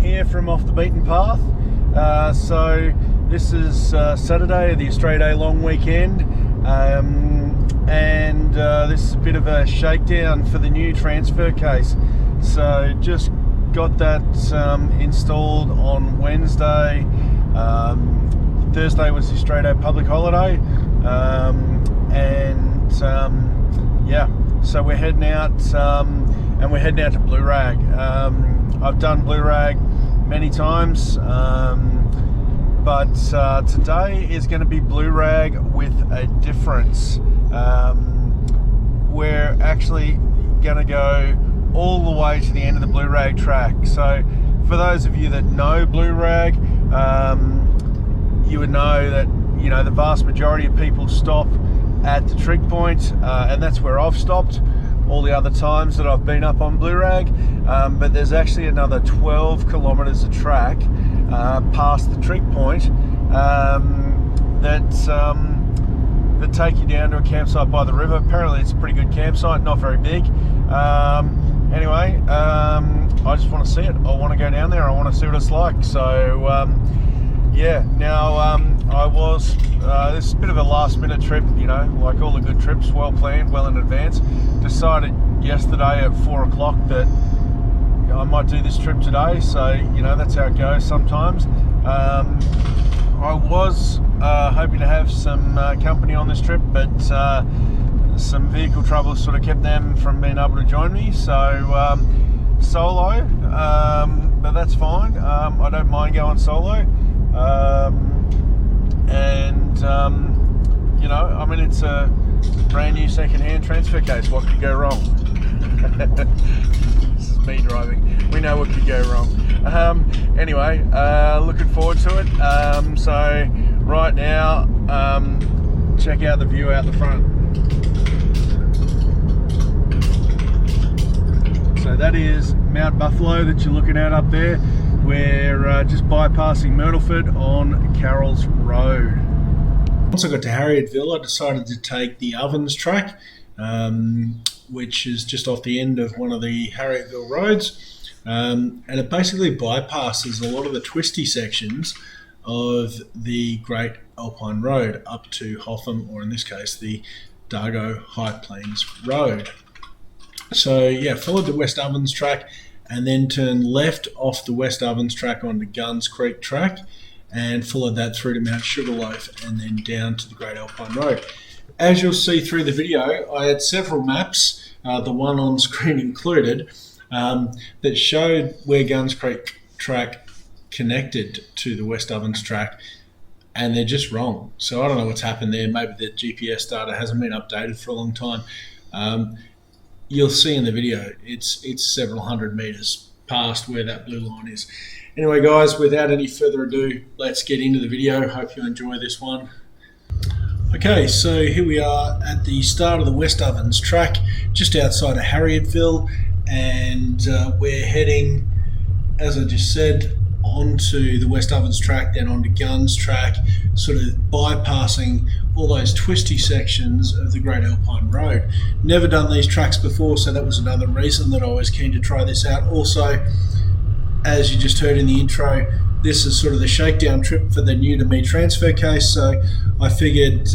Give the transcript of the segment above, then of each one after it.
here from Off the Beaten Path. So this is Saturday, the Australia Day long weekend, and this is a bit of a shakedown for the new transfer case. So just got that installed on Wednesday. Thursday was the Australia Day public holiday, yeah, so we're heading out, and we're heading out to Blue Rag. I've done Blue Rag many times, but today is going to be Blue Rag with a difference. We're actually going to go all the way to the end of the Blue Rag track. So for those of you that know Blue Rag, you would know that, you know, the vast majority of people stop at the trig point, and that's where I've stopped all the other times that I've been up on Blue Rag, but there's actually another 12 kilometres of track past the trig point that take you down to a campsite by the river. Apparently it's a pretty good campsite, not very big. Anyway, I just want to see it. I want to go down there. I want to see what it's like. So yeah, now I was, this is a bit of a last minute trip, you know, like all the good trips, well planned, well in advance. Decided yesterday at 4 o'clock that I might do this trip today, so, you know, that's how it goes sometimes. I was hoping to have some company on this trip, but some vehicle troubles sort of kept them from being able to join me, so solo, but that's fine. I don't mind going solo. You know, I mean, it's a brand new second-hand transfer case. What could go wrong? This is me driving. We know what could go wrong. Anyway, looking forward to it. So right now, check out the view out the front. So that is Mount Buffalo that you're looking at up there. We're just bypassing Myrtleford on Carroll's Road. Once I got to Harrietville, I decided to take the Ovens track, which is just off the end of one of the Harrietville roads, and it basically bypasses a lot of the twisty sections of the Great Alpine Rd up to Hotham, or in this case the Dargo High Plains Rd. So yeah, followed the West Ovens track and then turned left off the West Ovens track onto Guns Creek track, and followed that through to Mt Sugarloaf and then down to the Great Alpine Rd. As you'll see through the video, I had several maps, the one on screen included, that showed where Guns Creek track connected to the West Ovens track, and they're just wrong. So I don't know what's happened there. Maybe the GPS data hasn't been updated for a long time. You'll see in the video, it's several hundred metres past where that blue line is. Anyway, guys, without any further ado, let's get into the video. Hope you enjoy this one. Okay, so here we are at the start of the West Ovens track, just outside of Harrietville, and we're heading, as I just said, onto the West Ovens track, then onto Guns track, sort of bypassing all those twisty sections of the Great Alpine Rd. Never done these tracks before, so that was another reason that I was keen to try this out. Also, as you just heard in the intro, this is sort of the shakedown trip for the new to me transfer case, so I figured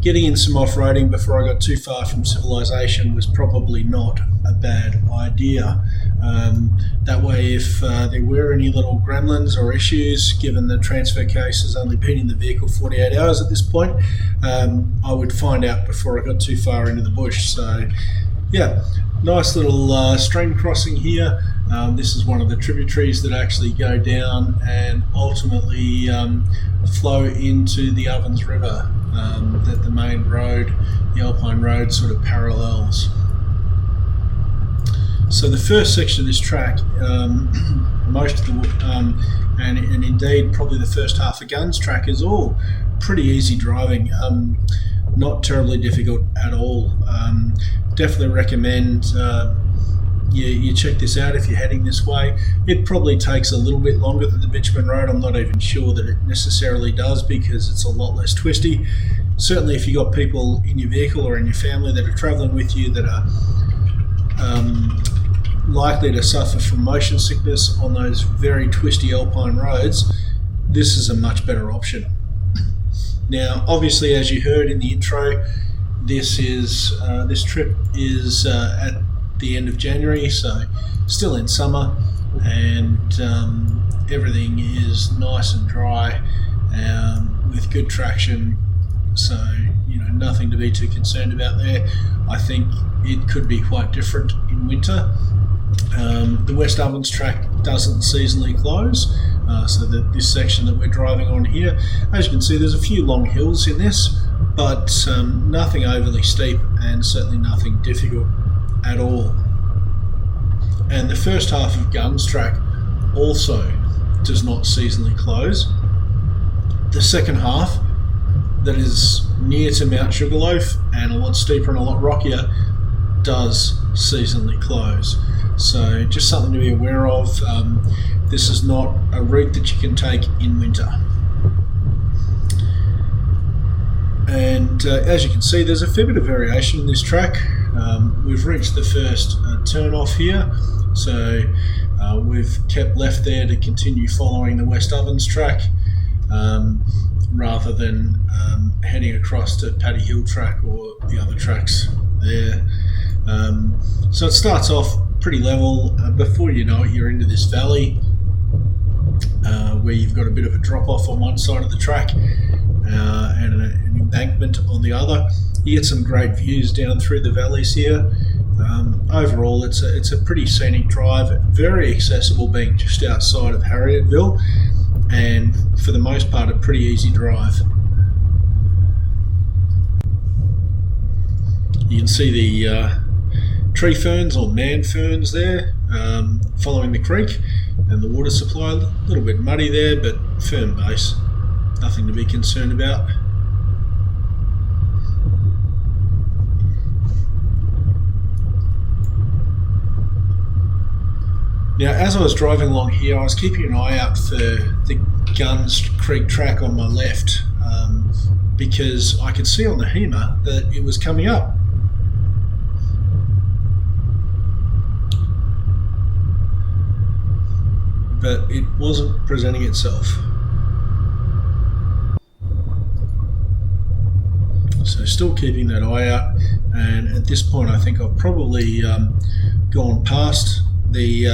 getting in some off-roading before I got too far from civilization was probably not a bad idea. That way, if there were any little gremlins or issues, given the transfer case has only been in the vehicle 48 hours at this point, I would find out before I got too far into the bush. So yeah, nice little stream crossing here. This is one of the tributaries that actually go down and ultimately flow into the Ovens River that the main road, the Alpine Road, sort of parallels. So the first section of this track, most of the, and indeed probably the first half of Guns track, is all pretty easy driving, not terribly difficult at all. Definitely recommend you check this out if you're heading this way. It probably takes a little bit longer than the Bitumen Road. I'm not even sure that it necessarily does, because it's a lot less twisty. Certainly if you've got people in your vehicle or in your family that are travelling with you that are likely to suffer from motion sickness on those very twisty alpine roads, this is a much better option. Now, obviously, as you heard in the intro, this trip is at the end of January, so still in summer, and everything is nice and dry with good traction, so nothing to be too concerned about there. I think it could be quite different in winter. The West Ovens track doesn't seasonally close, so that this section that we're driving on here, as you can see, there's a few long hills in this, but nothing overly steep and certainly nothing difficult at all. And the first half of Guns track also does not seasonally close. The second half, that is near to Mt Sugarloaf and a lot steeper and a lot rockier, does seasonally close. So just something to be aware of. This is not a route that you can take in winter. And as you can see, there's a fair bit of variation in this track. We've reached the first turn off here, so we've kept left there to continue following the West Ovens track, rather than heading across to Paddy Hill track or the other tracks there. So it starts off pretty level. Before you know it, you're into this valley where you've got a bit of a drop off on one side of the track and an embankment on the other. You get some great views down through the valleys here. Overall, it's a pretty scenic drive, very accessible, being just outside of Harrietville, and for the most part a pretty easy drive. You can see the tree ferns or man ferns there following the creek, and the water supply, a little bit muddy there, but firm base, nothing to be concerned about. Now, as I was driving along here, I was keeping an eye out for the Guns Creek track on my left, because I could see on the Hema that it was coming up. But it wasn't presenting itself. So still keeping that eye out, and at this point I think I've probably gone past the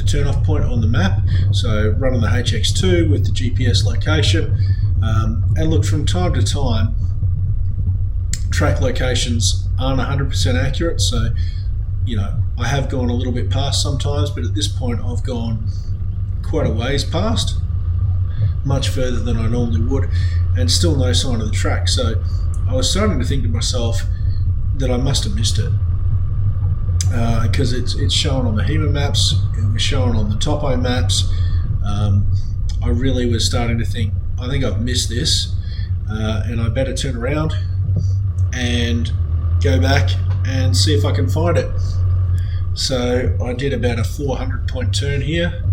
turn-off point on the map, so running the HX2 with the GPS location, and look, from time to time track locations aren't 100% accurate, so I have gone a little bit past sometimes, but at this point I've gone quite a ways past, much further than I normally would, and still no sign of the track. So I was starting to think to myself that I must have missed it, because it's shown on the Hema maps, it was shown on the Topo maps. I really was starting to think, I think I've missed this, and I better turn around and go back and see if I can find it. So I did about a 400 point turn here.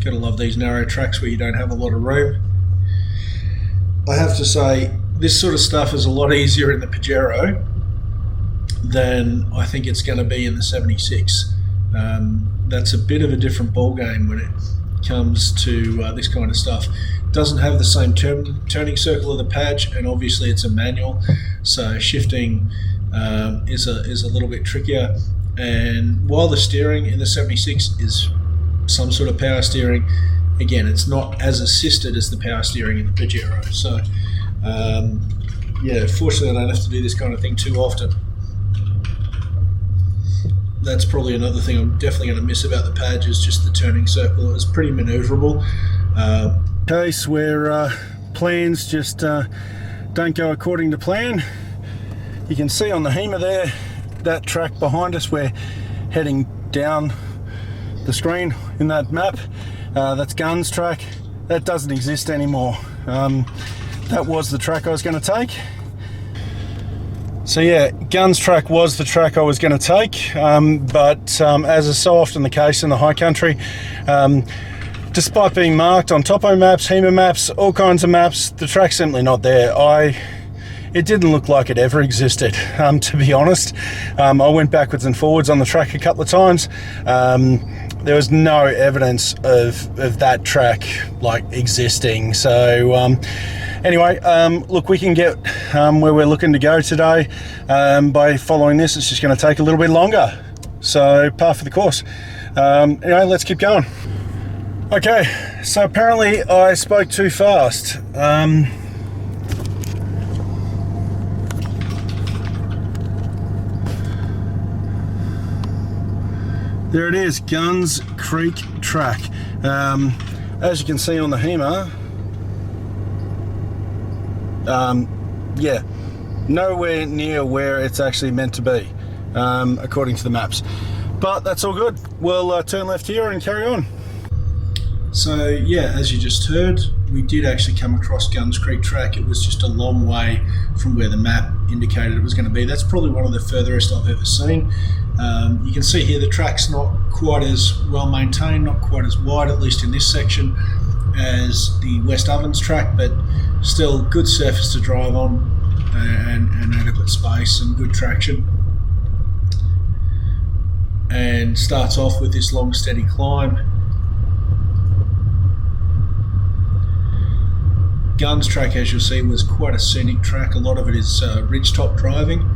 Gotta love these narrow tracks where you don't have a lot of room. I have to say, this sort of stuff is a lot easier in the Pajero than I think it's going to be in the 76. That's a bit of a different ball game when it comes to this kind of stuff. It doesn't have the same turning circle of the Paj, and obviously it's a manual, so shifting is a little bit trickier. And while the steering in the 76 is some sort of power steering, again, it's not as assisted as the power steering in the Pajero. So yeah, fortunately I don't have to do this kind of thing too often. That's probably another thing I'm definitely going to miss about the Paj, is just the turning circle. It's pretty manoeuvrable. Case where plans just don't go according to plan. You can see on the Hema there, that track behind us, we're heading down the screen in that map. That's Guns track. That doesn't exist anymore. That was the track I was going to take. So yeah, Guns track was the track I was going to take, but as is so often the case in the high country, despite being marked on Topo maps, Hema maps, all kinds of maps, the track's simply not there. it didn't look like it ever existed, to be honest. I went backwards and forwards on the track a couple of times. There was no evidence of that track like existing. So anyway, look, we can get where we're looking to go today by following this. It's just going to take a little bit longer, so par for the course. Anyway, let's keep going. Okay, so apparently I spoke too fast. There it is, Guns Creek track. As you can see on the Hema, yeah, nowhere near where it's actually meant to be, according to the maps. But that's all good. We'll turn left here and carry on. So yeah, as you just heard, we did actually come across Guns Creek track. It was just a long way from where the map indicated it was going to be. That's probably one of the furthest I've ever seen. You can see here the track's not quite as well maintained, not quite as wide, at least in this section, as the West Ovens track, but still good surface to drive on and adequate space and good traction. And starts off with this long steady climb. Guns track, as you'll see, was quite a scenic track. A lot of it is ridgetop driving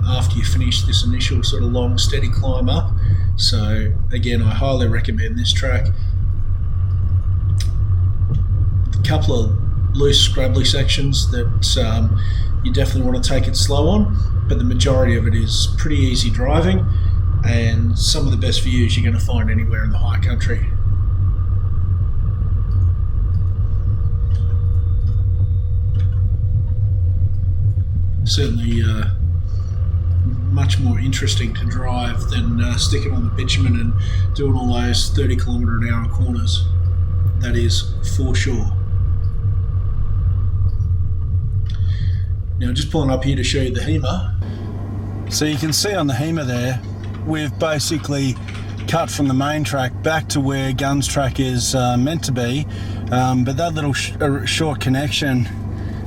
after you finish this initial sort of long steady climb up. So again, I highly recommend this track. A couple of loose scrabbly sections that you definitely want to take it slow on, but the majority of it is pretty easy driving and some of the best views you're going to find anywhere in the high country. Certainly much more interesting to drive than sticking on the bitumen and doing all those 30km/h corners. That is for sure. Now just pulling up here to show you the Hema. So you can see on the Hema there, we've basically cut from the main track back to where Guns track is meant to be, but that little short connection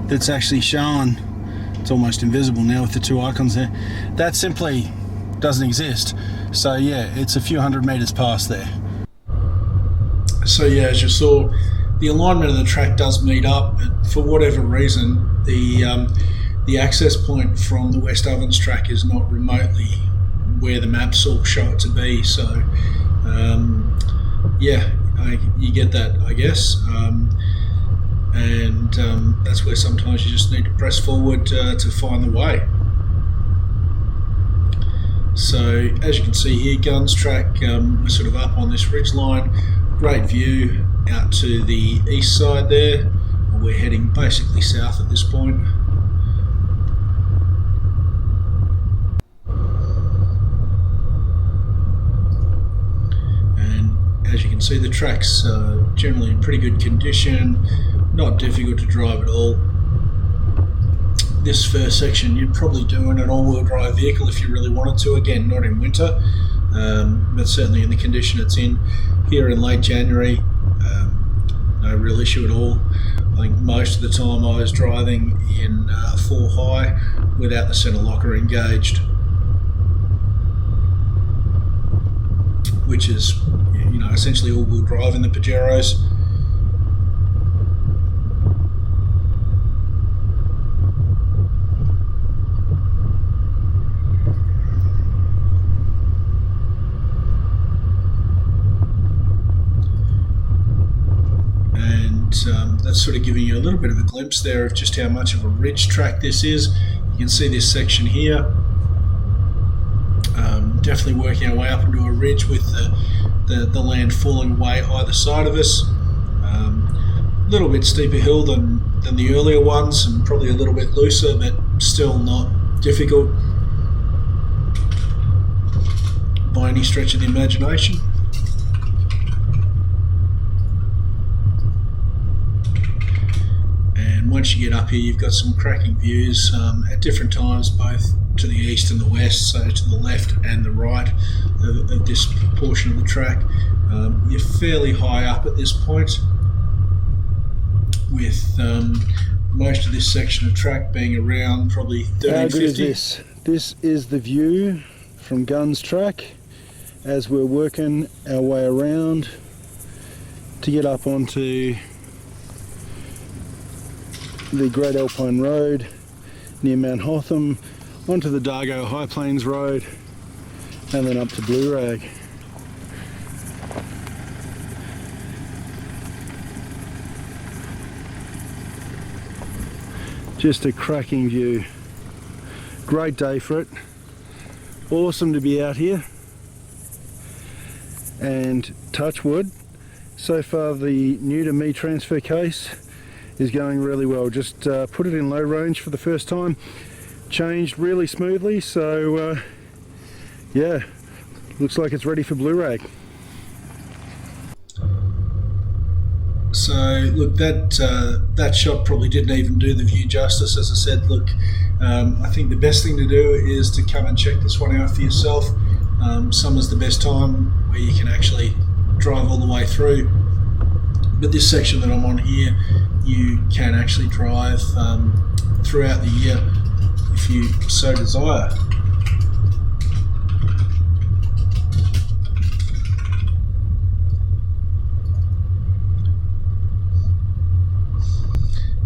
that's actually shown, it's almost invisible now with the two icons there, that simply doesn't exist. So yeah, it's a few hundred meters past there. So yeah, as you saw, the alignment of the track does meet up, but for whatever reason, the access point from the West Ovens track is not remotely where the maps all show it to be. So yeah, you get that, I guess. And that's where sometimes you just need to press forward to find the way. So as you can see here, Guns track, we're sort of up on this ridge line, great view out to the east side there. We're heading basically south at this point. And as you can see, the track's generally in pretty good condition. Not difficult to drive at all. This first section you'd probably do in an all-wheel drive vehicle if you really wanted to. Again, not in winter, but certainly in the condition it's in here in late January, no real issue at all. I think most of the time I was driving in 4 high without the centre locker engaged, which is, you know, essentially all-wheel drive in the Pajeros. That's sort of giving you a little bit of a glimpse there of just how much of a ridge track this is. You can see this section here, definitely working our way up into a ridge with the land falling away either side of us. A little bit steeper hill than the earlier ones, and probably a little bit looser, but still not difficult by any stretch of the imagination. Once you get up here, you've got some cracking views at different times, both to the east and the west, so to the left and the right of this portion of the track. You're fairly high up at this point, with most of this section of track being around probably 1350. How good is this? This is the view from Guns Track as we're working our way around to get up onto the Great Alpine Rd near Mount Hotham, onto the Dargo High Plains Rd, and then up to Blue Rag. Just a cracking view. Great day for it. Awesome to be out here. And touch wood, so far the new to me transfer case is going really well. Just put it in low range for the first time. Changed really smoothly, so yeah, looks like it's ready for Blue Rag. So look, that shot probably didn't even do the view justice. As I said, look, I think the best thing to do is to come and check this one out for yourself. Summer's the best time where you can actually drive all the way through. But this section that I'm on here, you can actually drive throughout the year if you so desire.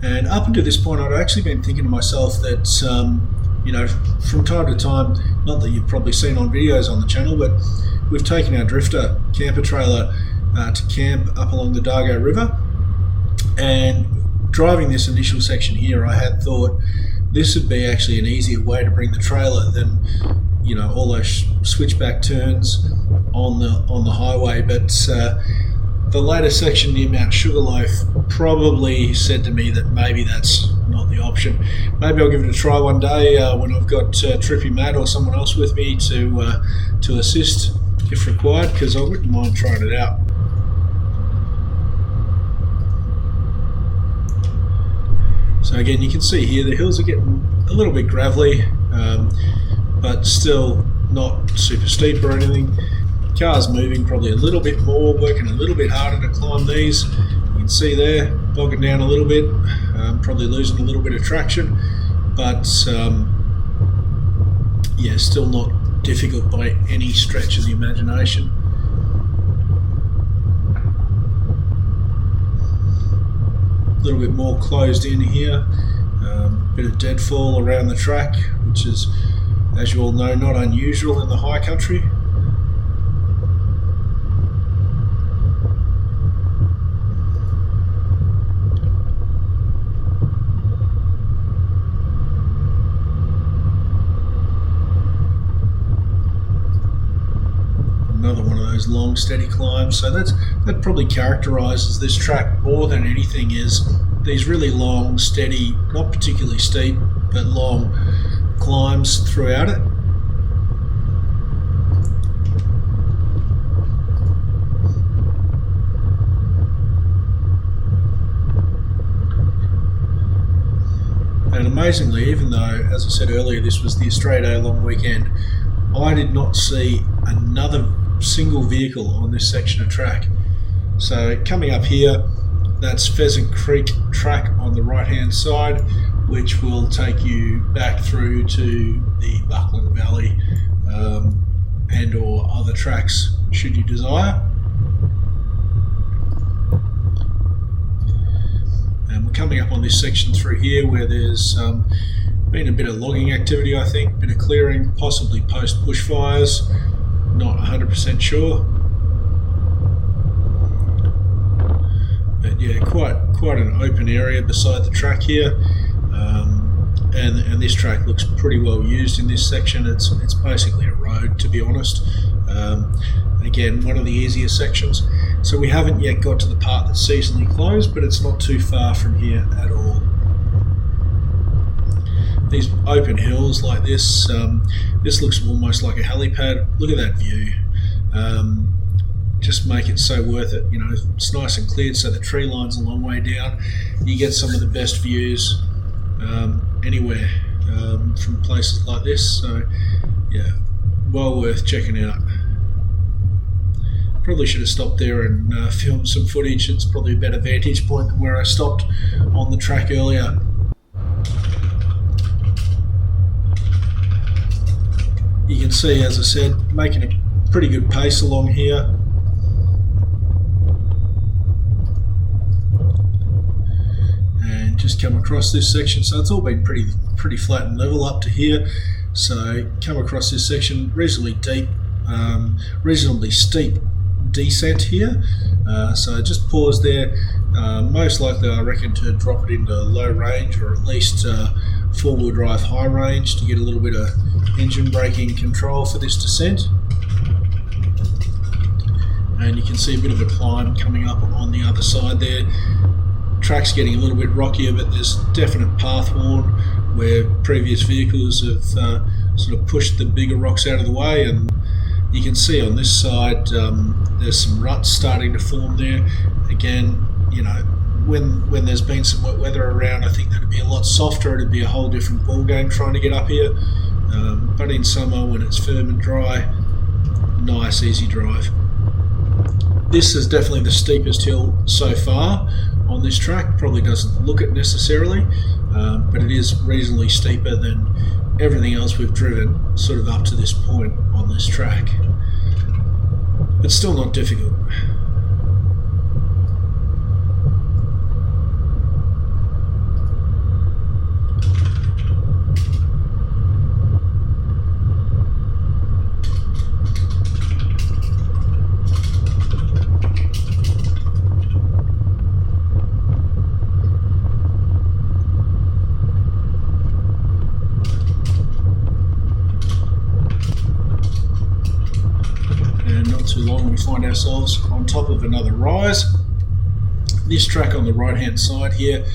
And up until this point, I'd actually been thinking to myself that, you know, from time to time, not that you've probably seen on videos on the channel, but we've taken our drifter camper trailer to camp up along the Dargo River. And driving this initial section here, I had thought this would be actually an easier way to bring the trailer than, you know, all those switchback turns on the highway. But the later section near Mt Sugarloaf probably said to me that maybe that's not the option. Maybe I'll give it a try one day when I've got Trippy Matt or someone else with me to assist if required, because I wouldn't mind trying it out. So again, you can see here the hills are getting a little bit gravelly, but still not super steep or anything. Car's moving probably a little bit more, working a little bit harder to climb these. You can see there, bogging down a little bit, probably losing a little bit of traction, but yeah, still not difficult by any stretch of the imagination. A little bit more closed in here, bit of deadfall around the track, which is, as you all know, not unusual in the high country. Another one of those long steady climbs, so that probably characterises this track more than anything, is these really long steady, not particularly steep but long climbs throughout it. And amazingly, even though, as I said earlier, this was the Australia Day long weekend, I did not see another single vehicle on this section of track. So coming up here, that's Pheasant Creek track on the right hand side, which will take you back through to the Buckland Valley and or other tracks should you desire. And we're coming up on this section through here where there's been a bit of logging activity, I think, a bit of clearing, possibly post bushfires. Not 100% sure, but yeah, quite an open area beside the track here, and this track looks pretty well used in this section. It's basically a road, to be honest. Again, one of the easier sections. So we haven't yet got to the part that's seasonally closed, but it's not too far from here at all. These open hills like this, this looks almost like a helipad. Look at that view. Just make it so worth it. You know, it's nice and cleared, so the tree line's a long way down. You get some of the best views anywhere from places like this. So yeah, well worth checking out. Probably should have stopped there and filmed some footage. It's probably a better vantage point than where I stopped on the track earlier. You can see, as I said, making a pretty good pace along here. And just come across this section, so it's all been pretty flat and level up to here. So come across this section, reasonably steep descent here. So just pause there. Most likely, I reckon, to drop it into low range, or at least four-wheel drive high range, to get a little bit of engine braking control for this descent. And you can see a bit of a climb coming up on the other side there. Track's getting a little bit rockier, but there's definite path worn where previous vehicles have sort of pushed the bigger rocks out of the way, and you can see on this side there's some ruts starting to form there. Again, you know, when there's been some wet weather around, I think that'd be a lot softer. It'd be a whole different ball game trying to get up here. But in summer, when it's firm and dry, nice, easy drive. This is definitely the steepest hill so far on this track. Probably doesn't look it necessarily, but it is reasonably steeper than everything else we've driven sort of up to this point on this track. But still not difficult. Too long, we find ourselves on top of another rise. This track on the right hand side here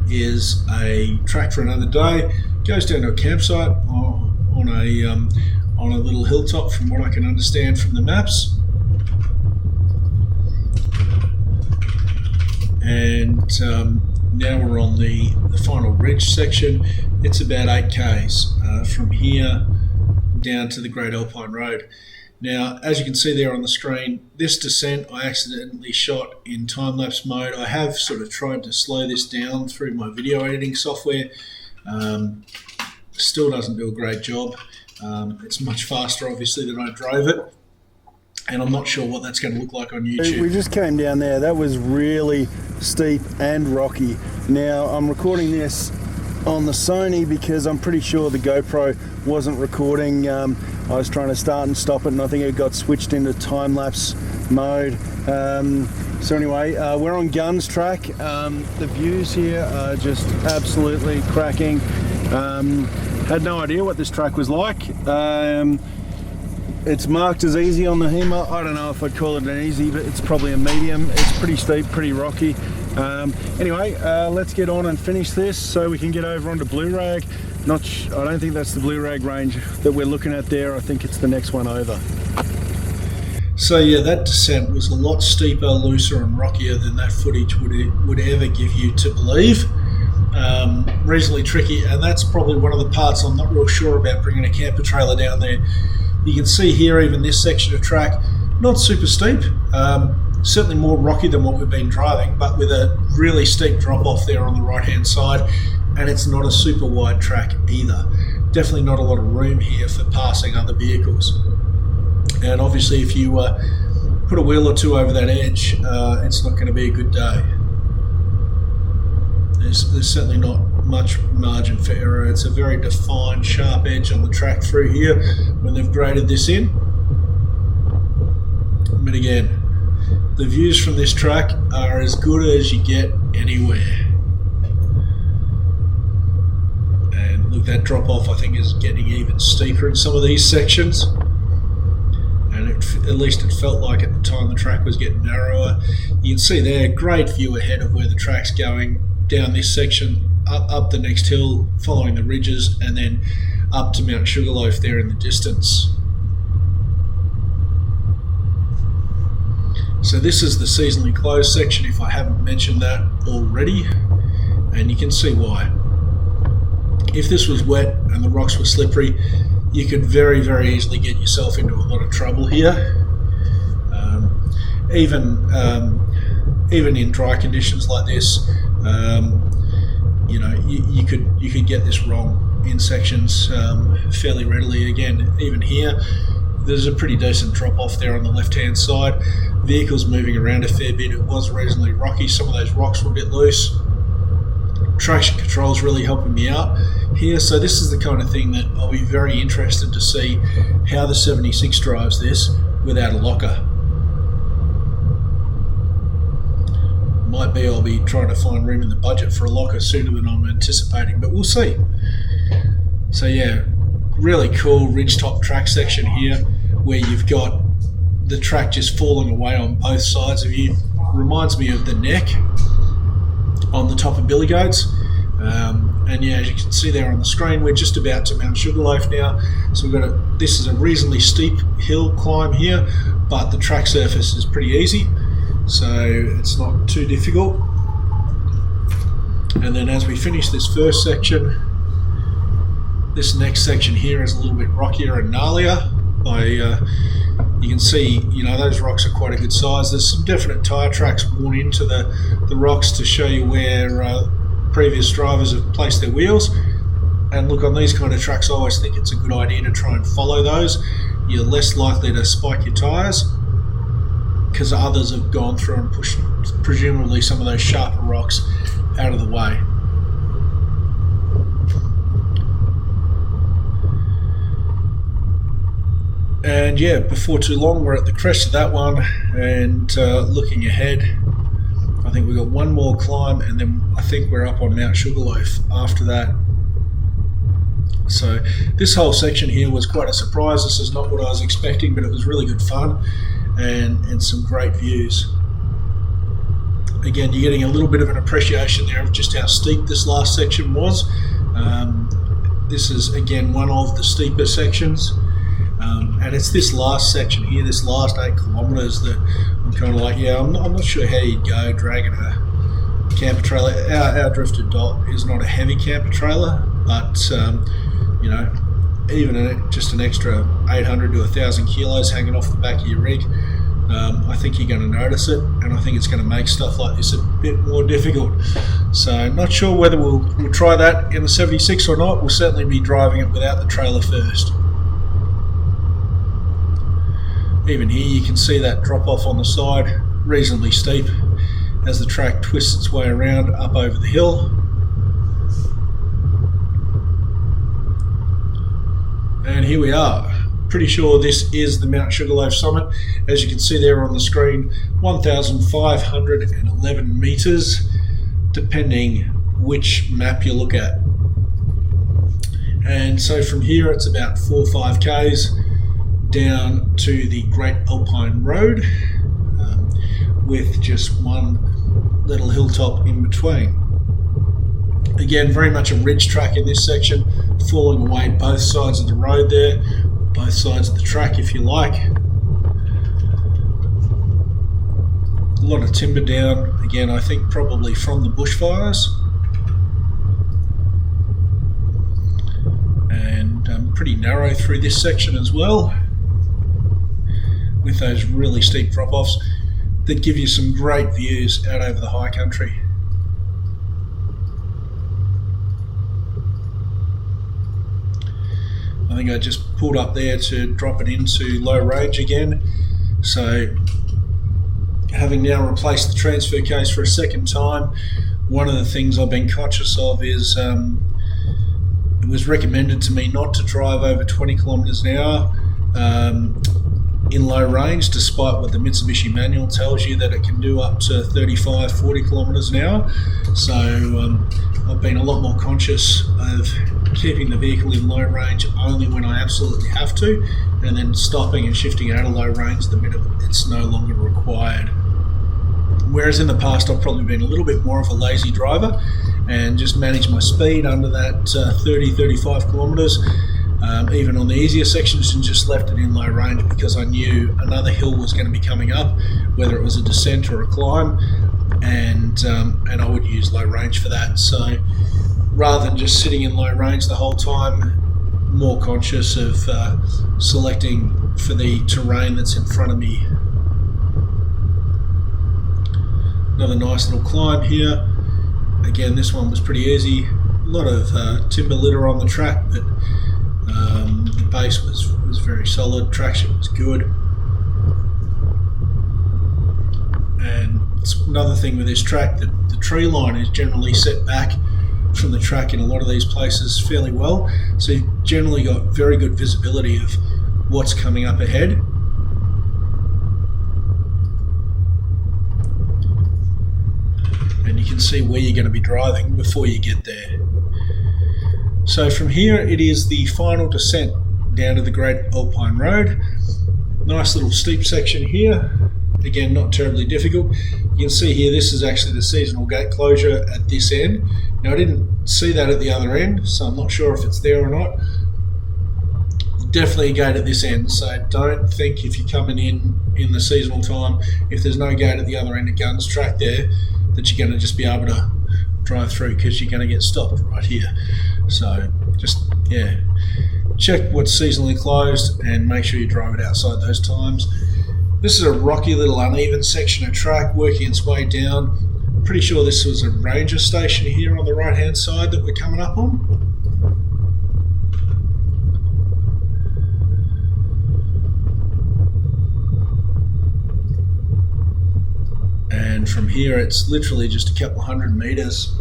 is a track for another day. Goes down to a campsite on a little hilltop, from what I can understand from the maps. And now we're on the final ridge section. It's about 8 k's from here down to the Great Alpine Rd. Now, as you can see there on the screen, this descent I accidentally shot in time-lapse mode. I have sort of tried to slow this down through my video editing software. Still doesn't do a great job. It's much faster, obviously, than I drove it. And I'm not sure what that's going to look like on YouTube. We just came down there. That was really steep and rocky. Now, I'm recording this on the Sony because I'm pretty sure the GoPro wasn't recording. I was trying to start and stop it, and I think it got switched into time-lapse mode. So anyway, we're on Guns track. The views here are just absolutely cracking. Had no idea what this track was like. It's marked as easy on the Hema. I don't know if I'd call it an easy, but it's probably a medium. It's pretty steep, pretty rocky. Anyway, let's get on and finish this so we can get over onto Blue Rag. I don't think that's the Blue Rag range that we're looking at there. I think it's the next one over. So yeah, that descent was a lot steeper, looser and rockier than that footage would ever give you to believe. Reasonably tricky, and that's probably one of the parts I'm not real sure about bringing a camper trailer down there. You can see here, even this section of track, not super steep. Certainly more rocky than what we've been driving, but with a really steep drop off there on the right hand side, and it's not a super wide track either. Definitely not a lot of room here for passing other vehicles. And obviously if you put a wheel or two over that edge, it's not going to be a good day. There's certainly not much margin for error. It's a very defined sharp edge on the track through here when they've graded this in. But again, the views from this track are as good as you get anywhere. And look, that drop off I think is getting even steeper in some of these sections. And at least it felt like at the time the track was getting narrower. You can see there, great view ahead of where the track's going, down this section, up the next hill, following the ridges, and then up to Mt Sugarloaf there in the distance. So this is the seasonally closed section, if I haven't mentioned that already, and you can see why. If this was wet and the rocks were slippery, you could very, very easily get yourself into a lot of trouble here. Even in dry conditions like this, you know, you could get this wrong in sections fairly readily. Again, even here, there's a pretty decent drop off there on the left hand side. Vehicles moving around a fair bit. It was reasonably rocky. Some of those rocks were a bit loose. Traction control is really helping me out here. So this is the kind of thing that I'll be very interested to see how the 76 drives this without a locker. Might be I'll be trying to find room in the budget for a locker sooner than I'm anticipating, but we'll see. So yeah, really cool ridgetop track section here where you've got the track just falling away on both sides of you. Reminds me of the neck on the top of Billy Goats. And yeah, as you can see there on the screen, we're just about to Mt Sugarloaf now. So this is a reasonably steep hill climb here, but the track surface is pretty easy, so it's not too difficult. And then as we finish this first section, this next section here is a little bit rockier and gnarlier. You can see, you know, those rocks are quite a good size. There's some definite tyre tracks worn into the rocks to show you where previous drivers have placed their wheels. And look, on these kind of tracks, I always think it's a good idea to try and follow those. You're less likely to spike your tyres because others have gone through and pushed presumably some of those sharper rocks out of the way. And yeah, before too long, we're at the crest of that one, and looking ahead, I think we've got one more climb, and then I think we're up on Mt Sugarloaf after that. So this whole section here was quite a surprise. This is not what I was expecting, but it was really good fun and some great views. Again, you're getting a little bit of an appreciation there of just how steep this last section was. This is again one of the steeper sections. And it's this last section here, this last 8 kilometres, that I'm kind of like, yeah, I'm not sure how you'd go dragging a camper trailer. Our drifted dot is not a heavy camper trailer, but you know, even just an extra 800 to 1,000 kilos hanging off the back of your rig, I think you're going to notice it, and I think it's going to make stuff like this a bit more difficult. So not sure whether we'll try that in the 76 or not. We'll certainly be driving it without the trailer first. Even here you can see that drop off on the side, reasonably steep, as the track twists its way around up over the hill. And here we are. Pretty sure this is the Mt Sugarloaf summit. As you can see there on the screen, 1,511 metres, depending which map you look at. And so from here it's about 4 or 5 k's down to the Great Alpine Rd, with just one little hilltop in between. Again, very much a ridge track in this section, falling away both sides of the road there, both sides of the track if you like. A lot of timber down, again I think probably from the bushfires. And pretty narrow through this section as well, with those really steep drop-offs that give you some great views out over the high country. I think I just pulled up there to drop it into low range again. So having now replaced the transfer case for a second time, one of the things I've been conscious of is it was recommended to me not to drive over 20 kilometers an hour in low range, despite what the Mitsubishi manual tells you that it can do up to 35-40 kilometers an hour. So I've been a lot more conscious of keeping the vehicle in low range only when I absolutely have to, and then stopping and shifting out of low range the minute it's no longer required. Whereas in the past I've probably been a little bit more of a lazy driver and just managed my speed under that 30-35 kilometers. Even on the easier sections, and just left it in low range because I knew another hill was going to be coming up, whether it was a descent or a climb, and I would use low range for that. So rather than just sitting in low range the whole time, more conscious of selecting for the terrain that's in front of me. Another nice little climb here, again, this one was pretty easy. A lot of timber litter on the track, but the base was very solid. Traction was good. And it's another thing with this track, that the tree line is generally set back from the track in a lot of these places fairly well, so you've generally got very good visibility of what's coming up ahead. And you can see where you're going to be driving before you get there. So from here it is the final descent down to the Great Alpine Rd. Nice little steep section here. Again, not terribly difficult. You can see here this is actually the seasonal gate closure at this end. Now I didn't see that at the other end, so I'm not sure if it's there or not. Definitely a gate at this end, so don't think if you're coming in the seasonal time, if there's no gate at the other end of Guns Track there, that you're going to just be able to drive through, because you're going to get stopped right here. So just, yeah, check what's seasonally closed and make sure you drive it outside those times. This is a rocky little uneven section of track working its way down. Pretty sure this was a ranger station here on the right hand side that we're coming up on. And from here it's literally just a couple hundred meters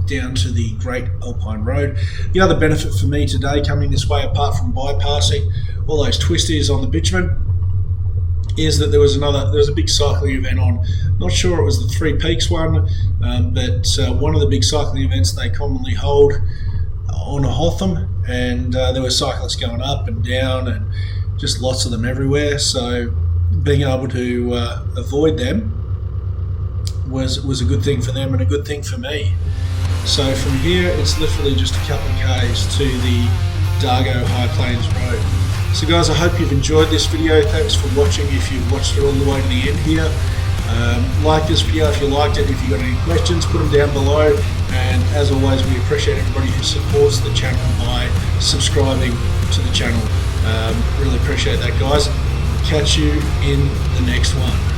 down to the Great Alpine Rd. The other benefit for me today coming this way, apart from bypassing all those twisties on the bitumen, is that there was a big cycling event on. Not sure it was the Three Peaks one, but one of the big cycling events they commonly hold on Hotham, and there were cyclists going up and down and just lots of them everywhere, so being able to avoid them was a good thing for them and a good thing for me. So from here it's literally just a couple of k's to the Dargo High Plains Rd. So guys, I hope you've enjoyed this video. Thanks for watching if you've watched it all the way to the end here. Like this video if you liked it. If you've got any questions, put them down below. And as always, we appreciate everybody who supports the channel by subscribing to the channel. Really appreciate that, guys. Catch you in the next one.